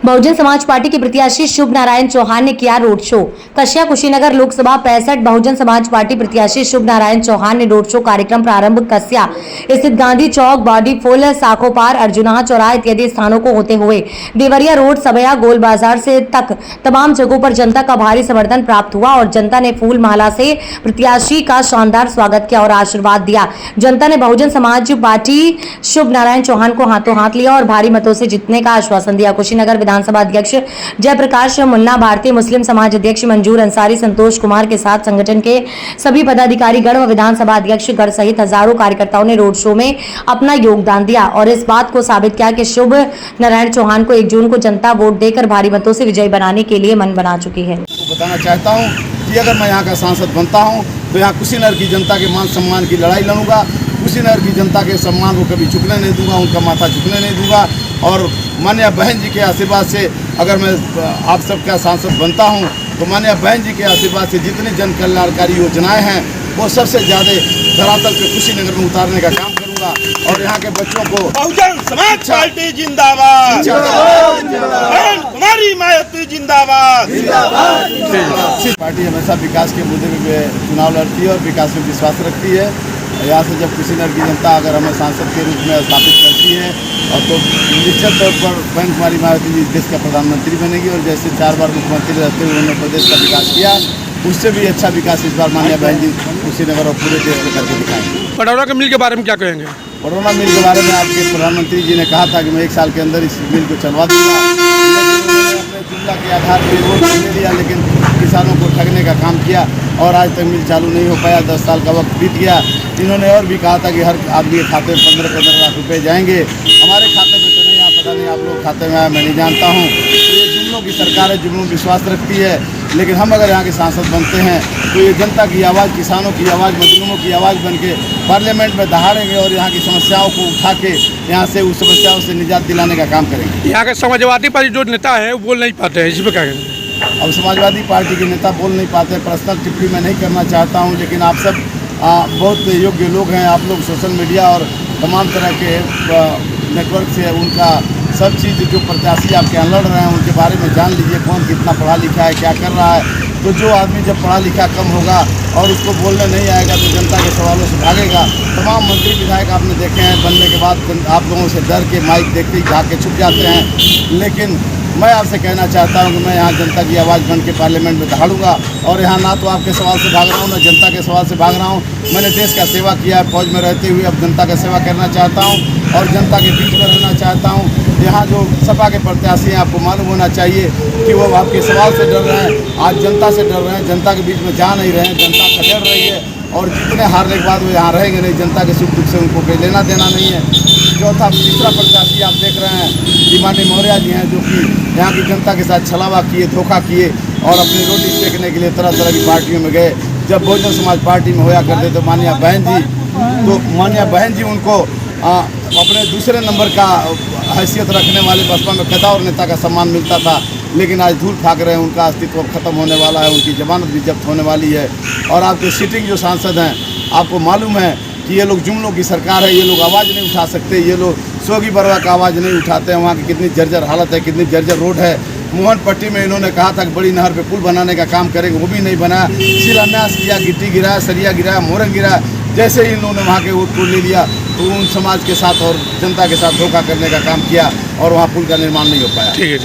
Bahujan Samaj party के प्रत्याशी शुभ नारायण चौहान ने किया रोड शो। कस्या कुशीनगर लोकसभा 65 बहुजन समाज पार्टी प्रत्याशी शुभ नारायण चौहान ने रोड शो कार्यक्रम प्रारंभ कस्या स्थित गांधी चौक, बॉडी फुल, साखोपार, अर्जुना चौराहा इत्यादि स्थानों को होते हुए देवरिया रोड, सबया, गोल बाजार से तक तमाम जगहों पर जनता का भारी समर्थन प्राप्त हुआ और जनता ने फूल माला से प्रत्याशी का शानदार स्वागत किया और आशीर्वाद दिया। जनता ने बहुजन समाज पार्टी शुभ नारायण चौहान को हाथों हाथ लिया और भारी मतों से जीतने का आश्वासन दिया। कुशीनगर विधानसभा अध्यक्ष जयप्रकाश मुन्ना, भारतीय मुस्लिम समाज अध्यक्ष मंजूर अंसारी, संतोष कुमार के साथ संगठन के सभी पदाधिकारी गण व विधानसभा अध्यक्ष गण सहित हजारों कार्यकर्ताओं ने रोड शो में अपना योगदान दिया और इस बात को साबित किया कि शुभ नारायण चौहान को 1 जून को जनता वोट देकर भारी मतों से विजयी बनाने के लिए मन बना चुकी है। बताना चाहता हूँ कि अगर मैं यहाँ का सांसद बनता हूँ तो यहाँ कुशीनगर की जनता के मान सम्मान की लड़ाई लड़ूंगा। कुशीनगर की जनता के सम्मान को कभी झुकने नहीं दूंगा, उनका माथा झुकने नहीं दूंगा। और माननीय बहन जी के आशीर्वाद से अगर मैं आप सबका सांसद बनता हूं तो माननीय बहन जी के आशीर्वाद से जितनी जन कल्याणकारी योजनाएं हैं वो सबसे ज़्यादा धरातल पे कुशीनगर में उतारने का काम करूंगा। और यहाँ के बच्चों को बहुजन समाज पार्टी जिंदाबाद, कुमारी मायावती जिंदाबाद। पार्टी हमेशा विकास के मुद्दे पे चुनाव लड़ती है और विकास में विश्वास रखती है। यहाँ से जब कुशीनगर की जनता अगर हमें सांसद के रूप में स्थापित करती है और तो निश्चित तौर पर बहन कुमारी मायावती जी देश का प्रधानमंत्री बनेगी और जैसे 4 बार मुख्यमंत्री रहते हुए उन्होंने प्रदेश का विकास किया, उससे भी अच्छा विकास इस बार माननीय बहन जी कुशीनगर और पूरे देश में करके दिखाएंगे। पटौरा के मिल के बारे में क्या कहेंगे? पटौरा मिल के बारे में आपके प्रधानमंत्री जी ने कहा था कि मैं 1 साल के अंदर इस मिल को चलवा दूंगा। अपने जुमला के आधार पर वोट ले लिया लेकिन किसानों को ठगने का काम किया और आज तक मिल चालू नहीं हो पाया। 10 साल का वक्त बीत गया। इन्होंने और भी कहा था कि हर आदमी के खाते में 15-15 लाख रुपए जाएंगे। हमारे खाते में तो नहीं, पता नहीं आप लोग खाते में आया, मैं नहीं जानता हूँ। तो ये जुमलों की सरकार है, जुमलों में विश्वास रखती है। लेकिन हम अगर यहाँ के सांसद बनते हैं तो ये जनता की आवाज़, किसानों की आवाज़, मजलूमों की आवाज़ बन के पार्लियामेंट में दहाड़ेंगे और यहाँ की समस्याओं को उठा के यहाँ से उस समस्याओं से निजात दिलाने का काम करेंगे। यहाँ के समाजवादी पार्टी जो नेता है वो बोल नहीं पाते हैं, इस पर क्या कहेंगे? अब समाजवादी पार्टी के नेता बोल नहीं पाते, पर्सनल टिप्पणी मैं नहीं करना चाहता हूं, लेकिन आप सब बहुत योग्य लोग हैं। आप लोग सोशल मीडिया और तमाम तरह के नेटवर्क से उनका सब चीज़ जो प्रत्याशी आपके यहाँ लड़ रहे हैं उनके बारे में जान लीजिए, कौन कितना पढ़ा लिखा है, क्या कर रहा है। तो जो आदमी जब पढ़ा लिखा कम होगा और उसको बोलने नहीं आएगा तो जनता के सवालों से भागेगा। तमाम मंत्री विधायक आपने देखे हैं बनने के बाद आप लोगों से डर के माइक देखते ही भाग के छुप जाते हैं। लेकिन मैं आपसे कहना चाहता हूं कि मैं यहाँ जनता की आवाज़ बन के पार्लियामेंट में दहाड़ूंगा और यहाँ ना तो आपके सवाल से भाग रहा हूँ ना जनता के सवाल से भाग रहा हूँ। मैंने देश का सेवा किया है, फौज में रहते हुए अब जनता का सेवा करना चाहता हूँ और जनता के बीच में रहना चाहता हूँ। यहाँ जो सपा के प्रत्याशी हैं आपको मालूम होना चाहिए कि वो आपके सवाल से डर रहे हैं, आज जनता से डर रहे हैं, जनता के बीच में जा नहीं रहे हैं, जनता खदेड़ रही है और जितने हारने के बाद वो यहाँ रहेंगे नहीं। जनता के सुख दुख से उनको कोई लेना देना नहीं है। तीसरा प्रत्याशी आप देख रहे हैं दीवानी मौर्य जी हैं जो कि यहाँ की जनता के साथ छलावा किए, धोखा किए और अपनी रोटी सेकने के लिए तरह तरह की पार्टियों में गए। जब बहुजन समाज पार्टी में होया करते तो माननीय बहन जी उनको अपने दूसरे नंबर का हैसियत रखने वाले बसपा में कदावर नेता का सम्मान मिलता था। लेकिन आज धूल फाक रहे हैं, उनका अस्तित्व खत्म होने वाला है, उनकी जमानत भी जब्त होने वाली है। और आपके सिटिंग जो सांसद हैं आपको मालूम है कि ये लोग जुमलों की सरकार है, ये लोग आवाज़ नहीं उठा सकते, ये लोग सोगी बरवा का आवाज़ नहीं उठाते हैं। वहाँ की कितनी जर्जर हालत है, कितनी जर्जर रोड है। मोहन पट्टी में इन्होंने कहा था कि बड़ी नहर पे पुल बनाने का काम करेंगे, वो भी नहीं बनाया। शिलान्यास किया, गिट्टी गिराया, सरिया गिराया, मोरंग गिराया। जैसे ही इन्होंने वहाँ के वोट को ले लिया तो उन समाज के साथ और जनता के साथ धोखा करने का काम किया और वहाँ पुल का निर्माण नहीं हो पाया। ठीक है।